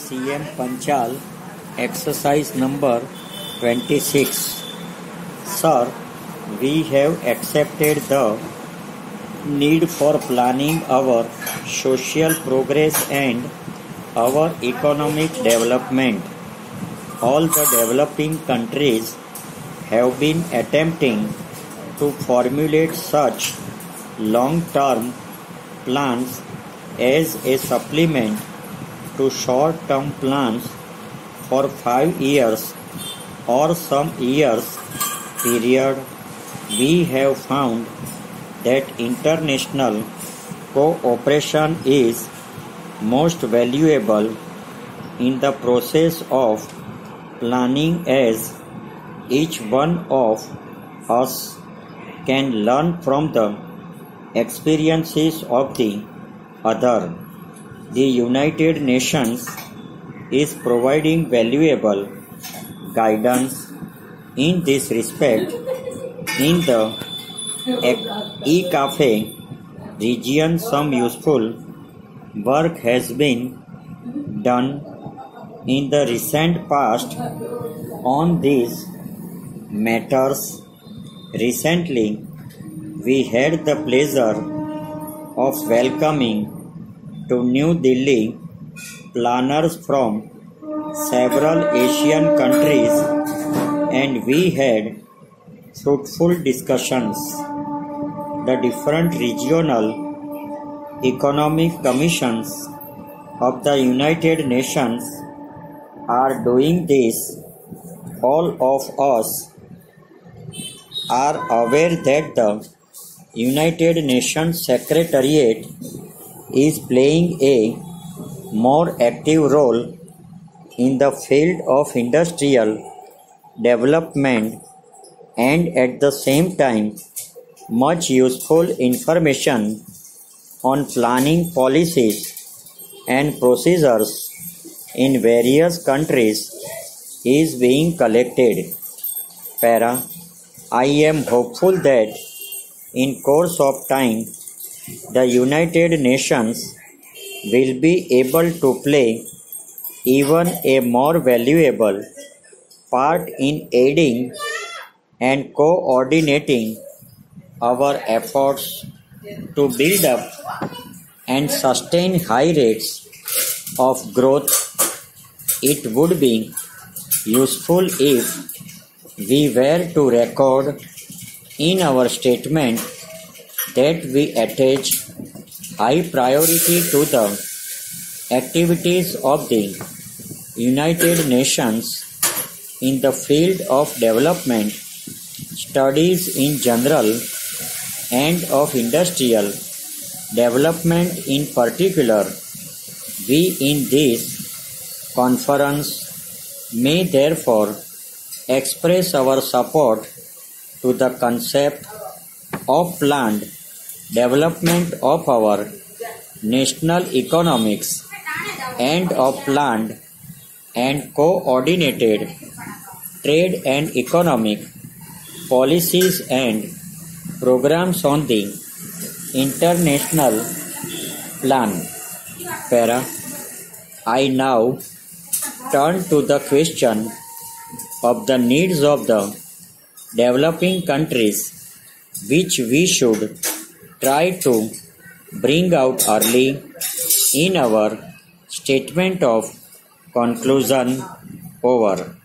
CM Panchal, exercise number 26. Sir, we have accepted the need for planning our social progress and our economic development. All the developing countries have been attempting to formulate such long-term plans as a supplement to short-term plans for 5 years or some years period. We have found that international cooperation is most valuable in the process of planning, as each one of us can learn from the experiences of the other. The United Nations is providing valuable guidance in this respect. In the E-Cafe region, some useful work has been done in the recent past on these matters. Recently, we had the pleasure of welcoming to New Delhi planners from several Asian countries, and we had fruitful discussions. The different regional economic commissions of the United Nations are doing this. All of us are aware that the United Nations Secretariat is playing a more active role in the field of industrial development, and at the same time much useful information on planning policies and procedures in various countries is being collected. Para, I am hopeful that in course of time the United Nations will be able to play even a more valuable part in aiding and coordinating our efforts to build up and sustain high rates of growth. It would be useful if we were to record in our statement that we attach high priority to the activities of the United Nations in the field of development studies in general and of industrial development in particular. We in this conference may therefore express our support to the concept of planned development of our national economics and of planned and coordinated trade and economic policies and programs on the international plan. Para, I now turn to the question of the needs of the developing countries, which we should try to bring out early in our statement of conclusion. Over.